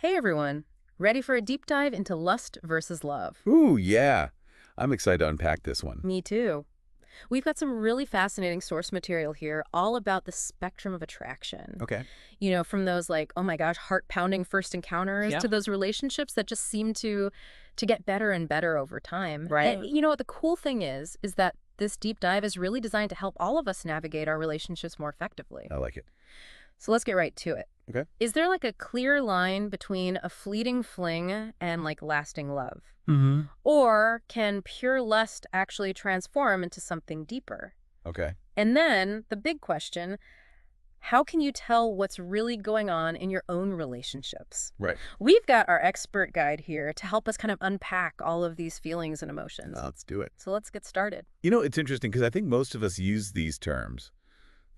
Hey everyone, ready for a deep dive into lust versus love? Ooh, yeah. I'm excited to unpack this one. Me too. We've got some really fascinating source material here, all about the spectrum of attraction. Okay. From those like, oh my gosh, heart-pounding first encounters Yeah. to those relationships that just seem to get better and better over time. Right. And you know what the cool thing is that this deep dive is really designed to help all of us navigate our relationships more effectively. I like it. So let's get right to it. Okay. Is there like a clear line between a fleeting fling and like lasting love? Mm-hmm. Or can pure lust actually transform into something deeper? Okay. And then the big question, how can you tell what's really going on in your own relationships? Right. We've got our expert guide here to help us kind of unpack all of these feelings and emotions. Let's do it. So let's get started. It's interesting because I think most of us use these terms,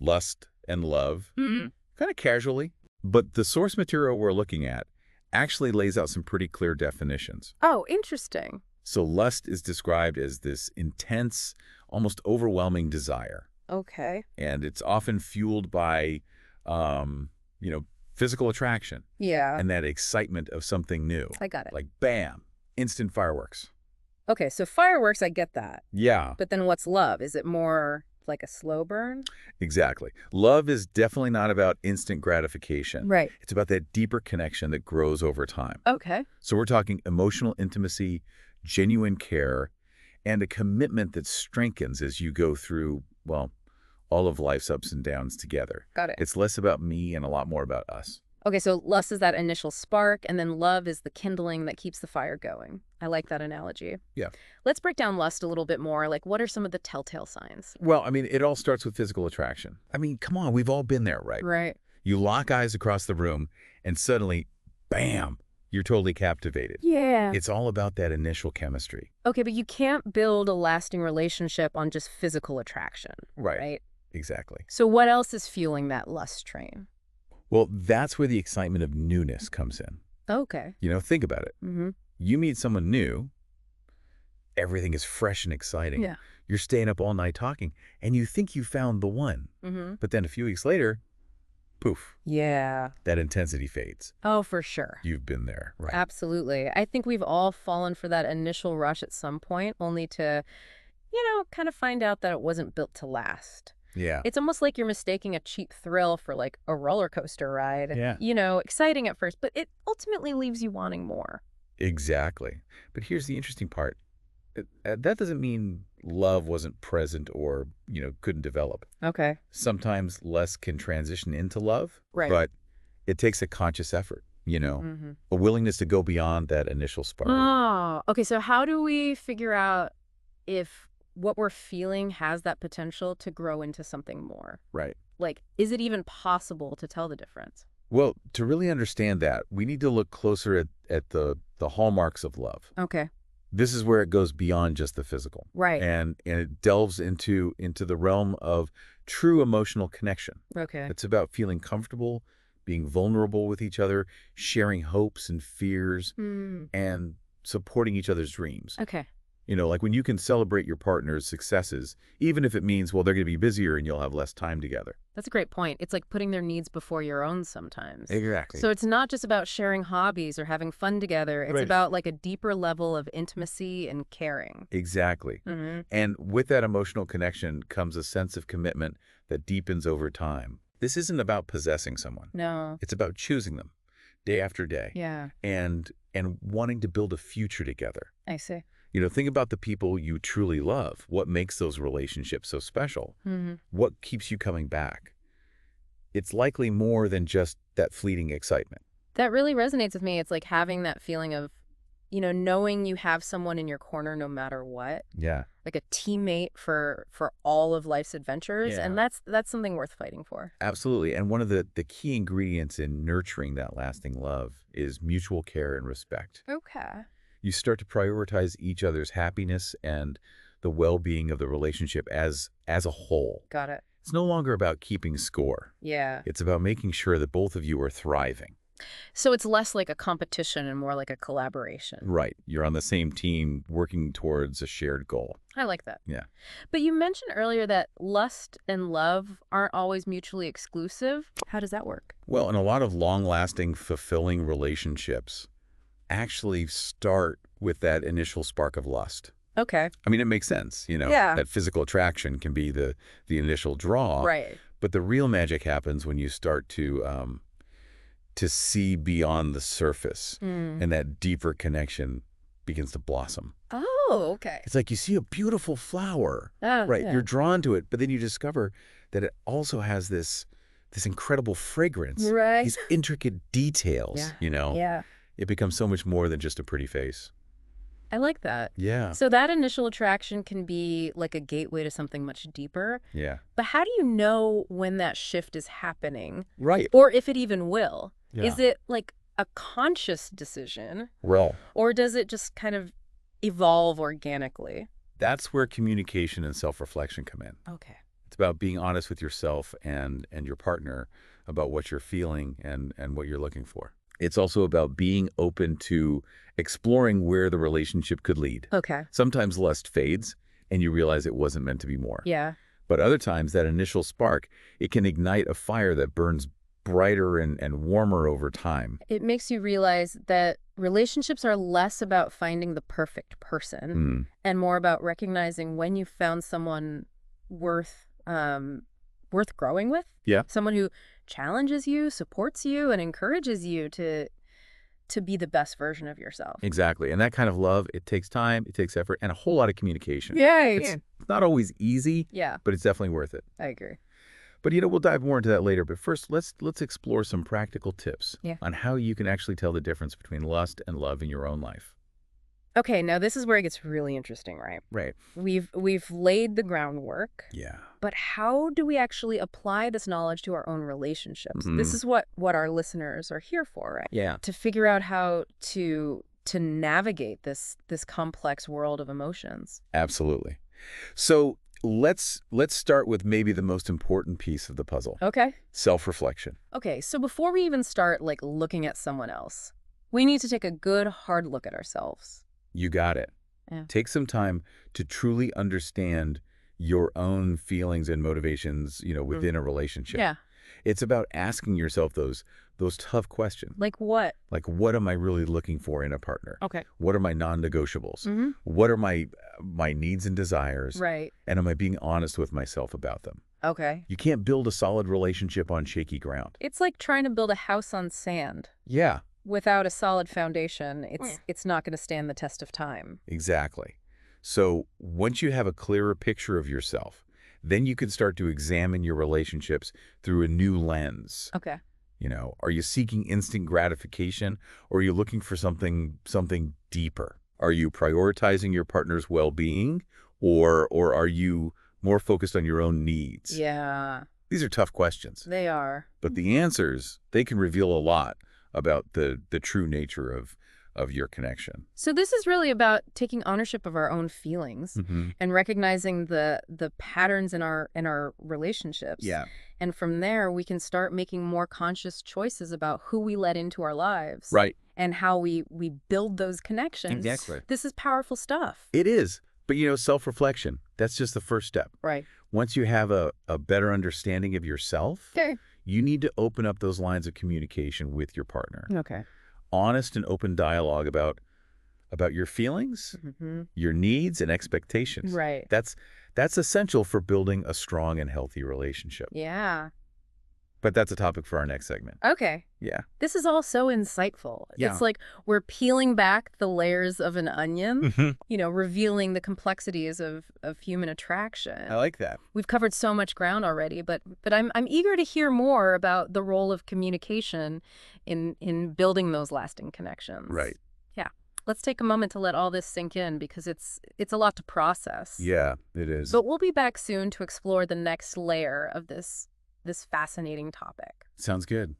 lust and love, Mhm. kind of casually. But the source material we're looking at actually lays out some pretty clear definitions. Oh, interesting. So lust is described as this intense, almost overwhelming desire. Okay. And it's often fueled by, um, you know, physical attraction Yeah, and that excitement of something new. I got it. Like, bam, instant fireworks. Okay, so fireworks, I get that. Yeah, But then what's love? Is it more like a slow burn? exactly. Love is definitely not about instant gratification. Right. It's about that deeper connection that grows over time. Okay. So we're talking emotional intimacy, genuine care, and a commitment that strengthens as you go through, well, all of life's ups and downs together. Got it. It's less about me and a lot more about us. Okay, so lust is that initial spark, and then love is the kindling that keeps the fire going. I like that analogy. Yeah. Let's break down lust a little bit more. Like, what are some of the telltale signs? Well, it all starts with physical attraction. Come on, we've all been there, right? Right. You lock eyes across the room, and suddenly, bam, you're totally captivated. Yeah. It's all about that initial chemistry. Okay, but you can't build a lasting relationship on just physical attraction, right? Exactly. So what else is fueling that lust train? Well, that's where the excitement of newness comes in. Okay. Think about it. Mm-hmm. You meet someone new, everything is fresh and exciting. Yeah. You're staying up all night talking, and you think you found the one. Mm-hmm. But then a few weeks later, poof, Yeah. that intensity fades. Oh, for sure. You've been there, right? Absolutely. I think we've all fallen for that initial rush at some point, only to, kind of find out that it wasn't built to last. Yeah. It's almost like you're mistaking a cheap thrill for like a roller coaster ride. Yeah. Exciting at first, but it ultimately leaves you wanting more. Exactly. But here's the interesting part. That doesn't mean love wasn't present or, couldn't develop. Okay. Sometimes less can transition into love, Right. but it takes a conscious effort, Mm-hmm. a willingness to go beyond that initial spark. Oh, okay. So how do we figure out if what we're feeling has that potential to grow into something more? Right. Like, is it even possible to tell the difference? Well, to really understand that, we need to look closer at the hallmarks of love. Okay. This is where it goes beyond just the physical. Right. And it delves into the realm of true emotional connection. Okay. It's about feeling comfortable, being vulnerable with each other, sharing hopes and fears, Mm. and supporting each other's dreams. Okay. Like when you can celebrate your partner's successes, even if it means, well, they're going to be busier and you'll have less time together. That's a great point. It's like putting their needs before your own sometimes. Exactly. So it's not just about sharing hobbies or having fun together. It's Right. about like a deeper level of intimacy and caring. Exactly. Mm-hmm. And with that emotional connection comes a sense of commitment that deepens over time. This isn't about possessing someone. No. It's about choosing them day after day Yeah, and wanting to build a future together. I see. Think about the people you truly love. What makes those relationships so special? Mm-hmm. What keeps you coming back? It's likely more than just that fleeting excitement. That really resonates with me. It's like having that feeling of, knowing you have someone in your corner no matter what, Yeah. like a teammate for all of life's adventures. Yeah. And that's something worth fighting for. Absolutely. And one of the key ingredients in nurturing that lasting love is mutual care and respect. Okay. You start to prioritize each other's happiness and the well-being of the relationship as a whole. Got it. It's no longer about keeping score. Yeah. It's about making sure that both of you are thriving. So it's less like a competition and more like a collaboration. Right. You're on the same team working towards a shared goal. I like that. Yeah. But you mentioned earlier that lust and love aren't always mutually exclusive. How does that work? Well, and a lot of long-lasting, fulfilling relationships actually start with that initial spark of lust. Okay. I mean, it makes sense, Yeah. that physical attraction can be the initial draw, Right. but the real magic happens when you start to see beyond the surface, Mm. and that deeper connection begins to blossom. Oh, okay. It's like you see a beautiful flower, Oh, right? yeah. You're drawn to it, but then you discover that it also has this incredible fragrance, Right. these intricate details, Yeah. Yeah. It becomes so much more than just a pretty face. I like that. Yeah. So that initial attraction can be like a gateway to something much deeper. Yeah. But how do you know when that shift is happening Right. or if it even will? Yeah. Is it like a conscious decision Well, or does it just kind of evolve organically? that's where communication and self-reflection come in. Okay. It's about being honest with yourself and your partner about what you're feeling and what you're looking for. It's also about being open to exploring where the relationship could lead. Okay. Sometimes lust fades and you realize it wasn't meant to be more. Yeah. But other times that initial spark, it can ignite a fire that burns brighter and warmer over time. It makes you realize that relationships are less about finding the perfect person Mm, and more about recognizing when you found someone worth worth growing with. Yeah. Someone who challenges you, supports you, and encourages you to be the best version of yourself. exactly. And that kind of love, it takes time, it takes effort, and a whole lot of communication. Yay. It's not always easy, Yeah, but it's definitely worth it. I agree. But we'll dive more into that later. But first, let's explore some practical tips Yeah. on how you can actually tell the difference between lust and love in your own life. Okay, now this is where it gets really interesting, right? Right. We've laid the groundwork, Yeah. but how do we actually apply this knowledge to our own relationships? This is what our listeners are here for, right? Yeah. To figure out how to navigate this complex world of emotions. Absolutely. So let's start with maybe the most important piece of the puzzle: Okay. self-reflection. Okay, so before we even start like looking at someone else, we need to take a good hard look at ourselves. You got it. Yeah. Take some time to truly understand your own feelings and motivations, within a relationship. Yeah. It's about asking yourself those tough questions. Like what? Like, what am I really looking for in a partner? Okay. What are my non-negotiables? Mm-hmm. What are my needs and desires? Right. And am I being honest with myself about them? Okay. You can't build a solid relationship on shaky ground. It's like trying to build a house on sand. Yeah, Without a solid foundation, it's not going to stand the test of time. exactly. So once you have a clearer picture of yourself, then you can start to examine your relationships through a new lens. Okay. Are you seeking instant gratification, or are you looking for something deeper? Are you prioritizing your partner's well-being, or are you more focused on your own needs? Yeah, These are tough questions, they are. but the answers, they can reveal a lot about the true nature of your connection. So this is really about taking ownership of our own feelings Mm-hmm. and recognizing the patterns in our relationships. Yeah. And from there, we can start making more conscious choices about who we let into our lives. Right. And how we build those connections. Exactly. This is powerful stuff. It is. But, self-reflection, that's just the first step. Right. Once you have a better understanding of yourself, Okay. you need to open up those lines of communication with your partner. Okay. Honest and open dialogue about your feelings, Mm-hmm. your needs, and expectations. Right. That's essential for building a strong and healthy relationship. Yeah. But that's a topic for our next segment. Okay. Yeah. This is all so insightful. Yeah. It's like we're peeling back the layers of an onion, Mm-hmm. revealing the complexities of human attraction. I like that. We've covered so much ground already, but I'm eager to hear more about the role of communication in building those lasting connections. Right. Yeah. Let's take a moment to let all this sink in because it's a lot to process. Yeah, it is. But we'll be back soon to explore the next layer of this fascinating topic. Sounds good.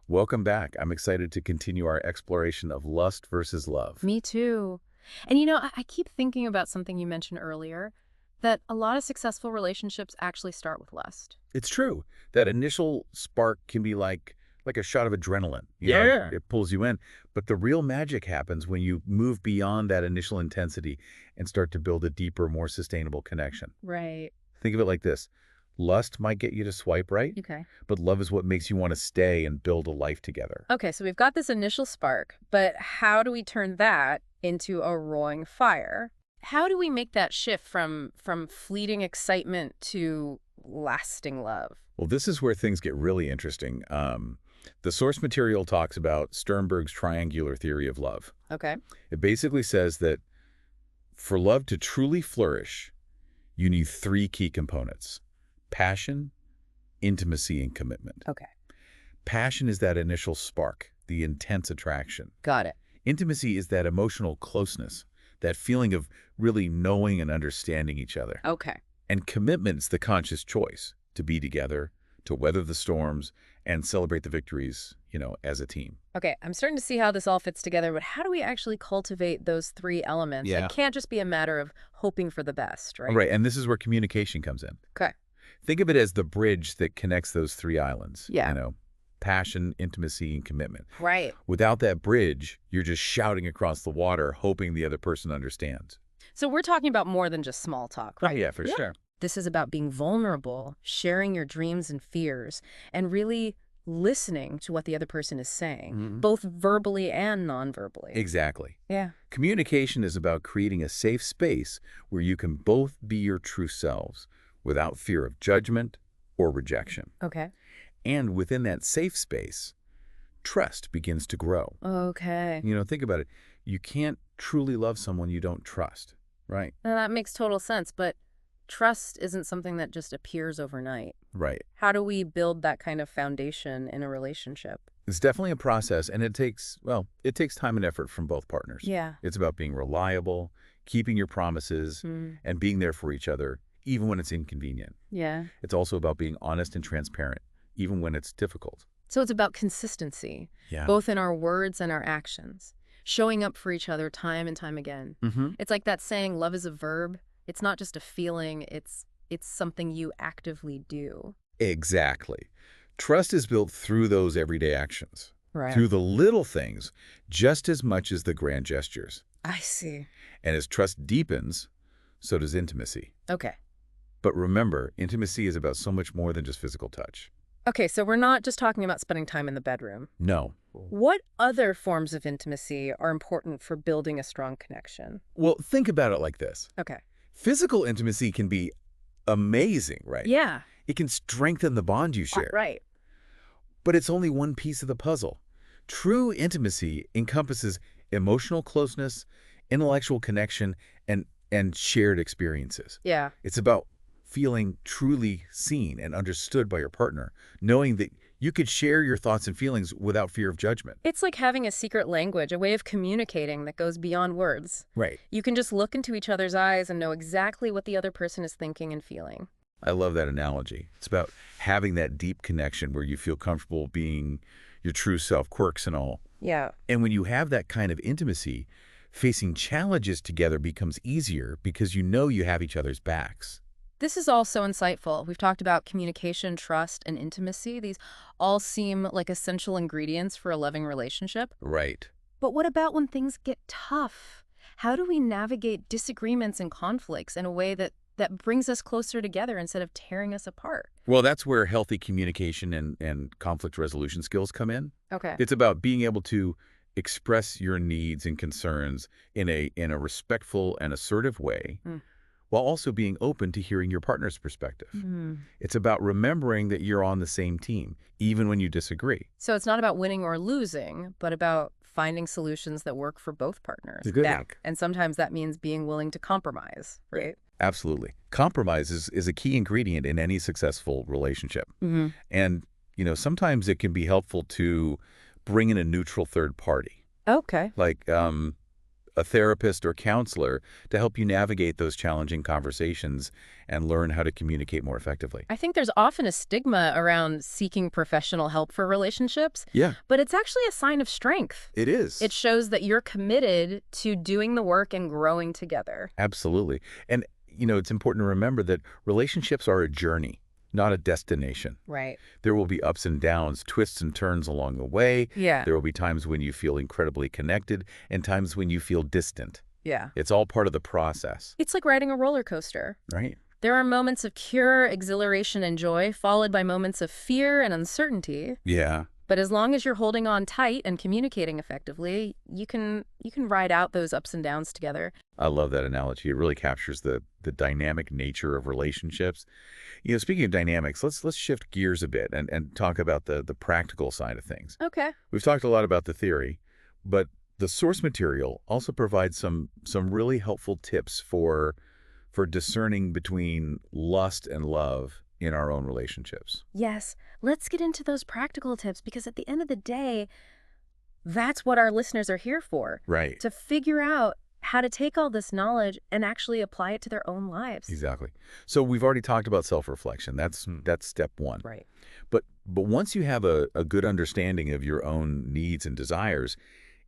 Welcome back. I'm excited to continue our exploration of lust versus love. Me too. And I keep thinking about something you mentioned earlier, that a lot of successful relationships actually start with lust. It's true. That initial spark can be like like a shot of adrenaline. Yeah. It pulls you in. But the real magic happens when you move beyond that initial intensity and start to build a deeper, more sustainable connection. Right. Think of it like this. Lust might get you to swipe right, Okay. but love is what makes you want to stay and build a life together. Okay, so we've got this initial spark, but how do we turn that into a roaring fire? How do we make that shift from fleeting excitement to lasting love? Well, this is where things get really interesting. The source material talks about Sternberg's triangular theory of love. Okay. It basically says that for love to truly flourish, you need three key components: passion, intimacy, and commitment. Okay. Passion is that initial spark, the intense attraction. Got it. Intimacy is that emotional closeness, that feeling of really knowing and understanding each other. Okay. And commitment's the conscious choice to be together, to weather the storms, and celebrate the victories, as a team. Okay, I'm starting to see how this all fits together, but how do we actually cultivate those three elements? Yeah. It can't just be a matter of hoping for the best, right? Right, and this is where communication comes in. Okay. Think of it as the bridge that connects those three islands. Yeah. Passion, intimacy, and commitment. Right. Without that bridge, you're just shouting across the water, hoping the other person understands. So we're talking about more than just small talk, right? Yeah, for sure. This is about being vulnerable, sharing your dreams and fears, and really listening to what the other person is saying, both verbally and non-verbally. Exactly. Yeah. Communication is about creating a safe space where you can both be your true selves without fear of judgment or rejection. Okay. And within that safe space, trust begins to grow. Okay. Think about it. You can't truly love someone you don't trust, right? Now, that makes total sense, but trust isn't something that just appears overnight. Right. How do we build that kind of foundation in a relationship? It's definitely a process, and it takes time and effort from both partners. Yeah. It's about being reliable, keeping your promises, and being there for each other, even when it's inconvenient. Yeah. It's also about being honest and transparent, even when it's difficult. So it's about consistency, Yeah. both in our words and our actions, showing up for each other time and time again. It's like that saying, love is a verb. It's not just a feeling, it's something you actively do. Exactly. Trust is built through those everyday actions, Right. through the little things, just as much as the grand gestures. I see. And as trust deepens, so does intimacy. Okay. But remember, intimacy is about so much more than just physical touch. Okay, so we're not just talking about spending time in the bedroom. No. What other forms of intimacy are important for building a strong connection? Well, think about it like this. Okay. Physical intimacy can be amazing, right? Yeah. It can strengthen the bond you share. Right. But it's only one piece of the puzzle. True intimacy encompasses emotional closeness, intellectual connection, and shared experiences. Yeah. It's about feeling truly seen and understood by your partner, knowing that you could share your thoughts and feelings without fear of judgment. It's like having a secret language, a way of communicating that goes beyond words. Right. You can just look into each other's eyes and know exactly what the other person is thinking and feeling. I love that analogy. It's about having that deep connection where you feel comfortable being your true self, quirks and all. Yeah. And when you have that kind of intimacy, facing challenges together becomes easier because you know you have each other's backs. This is all so insightful. We've talked about communication, trust, and intimacy. These all seem like essential ingredients for a loving relationship. Right. But what about when things get tough? How do we navigate disagreements and conflicts in a way that brings us closer together instead of tearing us apart? Well, that's where healthy communication and conflict resolution skills come in. Okay. It's about being able to express your needs and concerns in a respectful and assertive way, while also being open to hearing your partner's perspective. It's about remembering that you're on the same team, even when you disagree. So it's not about winning or losing, but about finding solutions that work for both partners. It's a good thing. And sometimes that means being willing to compromise, right? Absolutely. Compromise is a key ingredient in any successful relationship. And, sometimes it can be helpful to bring in a neutral third party, Okay. like a therapist or counselor, to help you navigate those challenging conversations and learn how to communicate more effectively. I think there's often a stigma around seeking professional help for relationships, Yeah, but it's actually a sign of strength. it is. It shows that you're committed to doing the work and growing together. Absolutely. And, it's important to remember that relationships are a journey, not a destination. Right. There will be ups and downs, twists and turns along the way. Yeah. There will be times when you feel incredibly connected and times when you feel distant. Yeah. It's all part of the process, It's like riding a roller coaster. right? There are moments of pure exhilaration and joy, followed by moments of fear and uncertainty. Yeah. But as long as you're holding on tight and communicating effectively, you can ride out those ups and downs together. I love that analogy. It really captures the dynamic nature of relationships. Speaking of dynamics, let's shift gears a bit and talk about the practical side of things. Okay. We've talked a lot about the theory, but the source material also provides some really helpful tips for discerning between lust and love in our own relationships. Yes, let's get into those practical tips because at the end of the day, that's what our listeners are here for, Right. to figure out how to take all this knowledge and actually apply it to their own lives. Exactly. So we've already talked about self-reflection. That's step one. Right. But once you have a good understanding of your own needs and desires,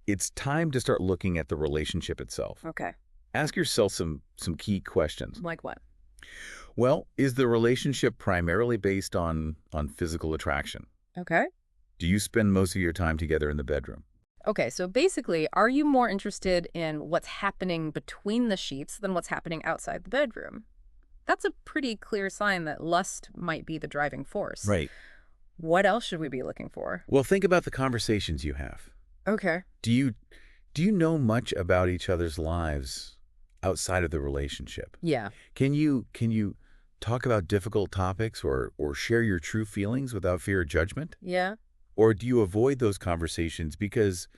it's time to start looking at the relationship itself. Okay. Ask yourself some key questions. Like what? Well, is the relationship primarily based on physical attraction? Okay. Do you spend most of your time together in the bedroom? Okay, so basically, are you more interested in what's happening between the sheets than what's happening outside the bedroom? That's a pretty clear sign that lust might be the driving force. Right. What else should we be looking for? Well, think about the conversations you have. Okay. Do you know much about each other's lives outside of the relationship? Yeah. Can you talk about difficult topics or share your true feelings without fear of judgment? Yeah. Or do you avoid those conversations because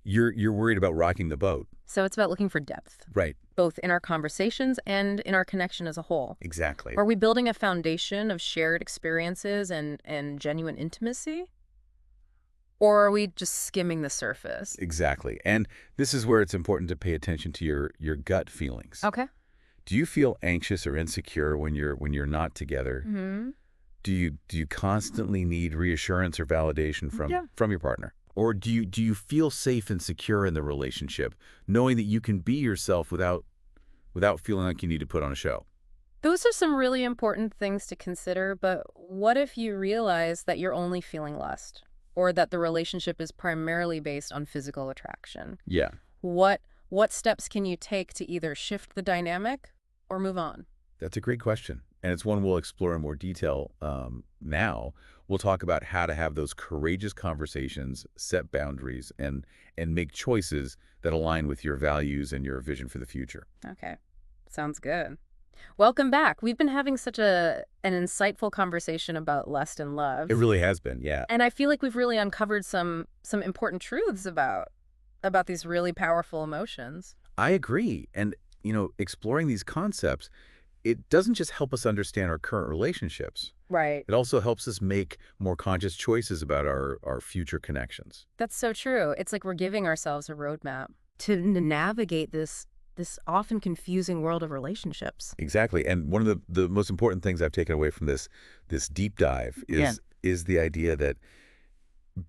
you're worried about rocking the boat? So it's about looking for depth, Right. both in our conversations and in our connection as a whole. Exactly. Are we building a foundation of shared experiences and genuine intimacy? Or are we just skimming the surface? Exactly. And this is where it's important to pay attention to your gut feelings. Okay. Do you feel anxious or insecure when you're not together? Mm-hmm. Do you constantly need reassurance or validation Yeah. from your partner? Or do you feel safe and secure in the relationship, knowing that you can be yourself without feeling like you need to put on a show? Those are some really important things to consider, but what if you realize that you're only feeling lust, or that the relationship is primarily based on physical attraction? Yeah. What steps can you take to either shift the dynamic or move on? That's a great question. And it's one we'll explore in more detail now. We'll talk about how to have those courageous conversations, set boundaries, and make choices that align with your values and your vision for the future. Okay. Sounds good. Welcome back. We've been having such an insightful conversation about lust and love. It really has been, yeah. And I feel like we've really uncovered some important truths about these really powerful emotions. I agree. And, exploring these concepts, it doesn't just help us understand our current relationships. Right. It also helps us make more conscious choices about our future connections. That's so true. It's like we're giving ourselves a roadmap to navigate this often confusing world of relationships. Exactly. And one of the most important things I've taken away from this deep dive is the idea that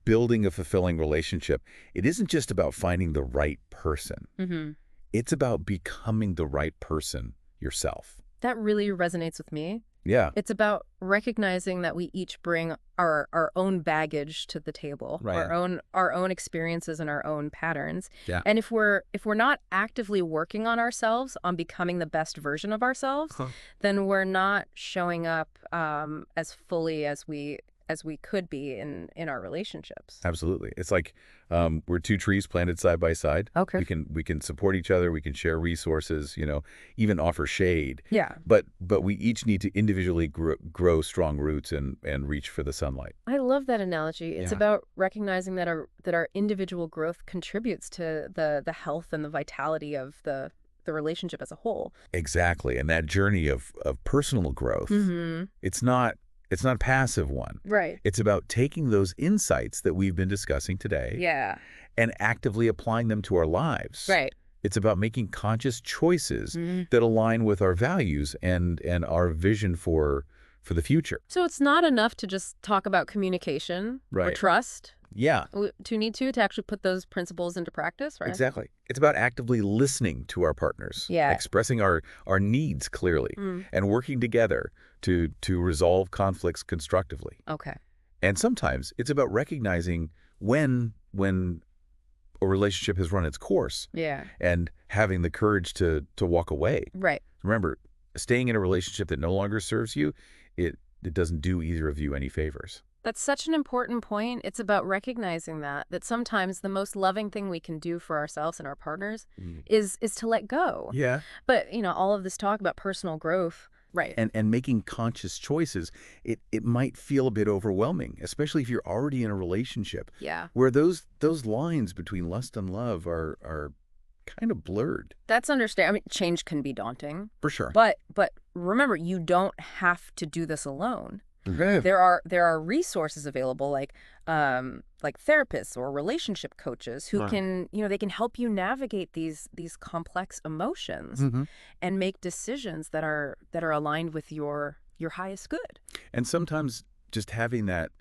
building a fulfilling relationship, it isn't just about finding the right person. Mm-hmm. It's about becoming the right person yourself. That really resonates with me. Yeah. It's about recognizing that we each bring our own baggage to the table, Right. our own experiences and our own patterns. Yeah. And if we're not actively working on ourselves, on becoming the best version of ourselves, then we're not showing up as fully as we could be in our relationships. Absolutely. It's like we're two trees planted side by side. Okay. We can support each other. We can share resources, even offer shade. Yeah. But we each need to individually grow strong roots and reach for the sunlight. I love that analogy. It's Yeah. about recognizing that our individual growth contributes to the health and the vitality of the relationship as a whole. Exactly. And that journey of personal growth, Mm-hmm. it's not a passive one. Right. It's about taking those insights that we've been discussing today Yeah. and actively applying them to our lives. Right. It's about making conscious choices Mm-hmm. that align with our values and our vision for the future. So it's not enough to just talk about communication or Right. trust. Yeah, To need to actually put those principles into practice, right? exactly. It's about actively listening to our partners, Yeah. expressing our needs clearly, Mm. and working together to resolve conflicts constructively. Okay. And sometimes it's about recognizing when a relationship has run its course Yeah. and having the courage to walk away. Right. Remember, staying in a relationship that no longer serves you, it doesn't do either of you any favors. That's such an important point. It's about recognizing that sometimes the most loving thing we can do for ourselves and our partners Mm. is to let go. Yeah. But, all of this talk about personal growth. Right. And making conscious choices, it might feel a bit overwhelming, especially if you're already in a relationship Yeah. where those lines between lust and love are kind of blurred. That's understand. I mean, change can be daunting. For sure. But remember, you don't have to do this alone. Okay. There are resources available like therapists or relationship coaches who Right. can, they can help you navigate these complex emotions Mhm. and make decisions that are aligned with your highest good. And sometimes just having that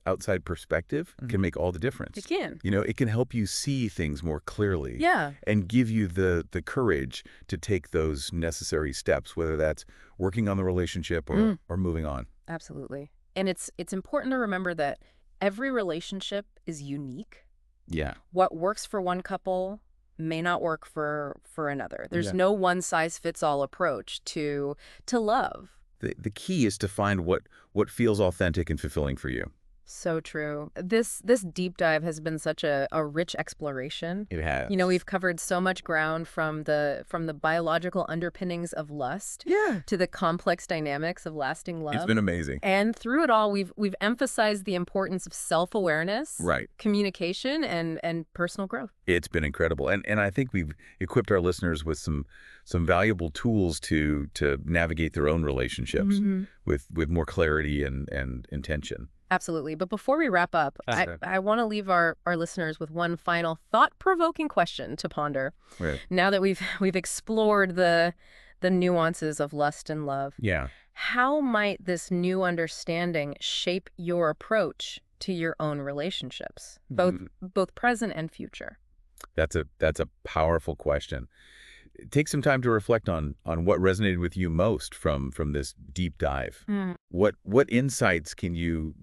outside perspective can make all the difference. It can. It can help you see things more clearly. Yeah. And give you the courage to take those necessary steps, whether that's working on the relationship or moving on. Absolutely. And it's important to remember that every relationship is unique. Yeah. What works for one couple may not work for another. There's Yeah. no one-size-fits-all approach to love. The key is to find what feels authentic and fulfilling for you. So true. This deep dive has been such a rich exploration. It has. We've covered so much ground from the biological underpinnings of lust Yeah. to the complex dynamics of lasting love. It's been amazing. And through it all, we've emphasized the importance of self-awareness, Right. communication, and personal growth. It's been incredible. And I think we've equipped our listeners with some valuable tools to navigate their own relationships with more clarity and intention. Absolutely. But before we wrap up, Okay. I want to leave our listeners with one final thought-provoking question to ponder. Right. Now that we've explored the nuances of lust and love, Yeah. how might this new understanding shape your approach to your own relationships, both present and future? That's a powerful question. Take some time to reflect on what resonated with you most from this deep dive. What insights can you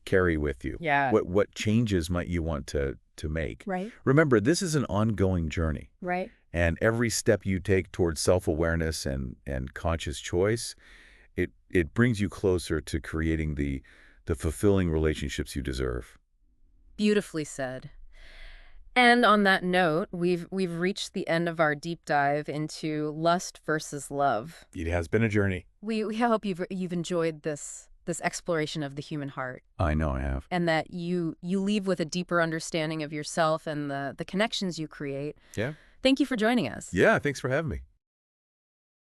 carry with you? Yeah. What changes might you want to make? Right. Remember, this is an ongoing journey, Right. and every step you take towards self-awareness and conscious choice, it brings you closer to creating the fulfilling relationships you deserve. Beautifully said. And on that note, we've reached the end of our deep dive into lust versus love. It has been a journey. We hope you've enjoyed this exploration of the human heart, I know I have. and that you leave with a deeper understanding of yourself and the connections you create. Yeah. Thank you for joining us. Yeah, thanks for having me.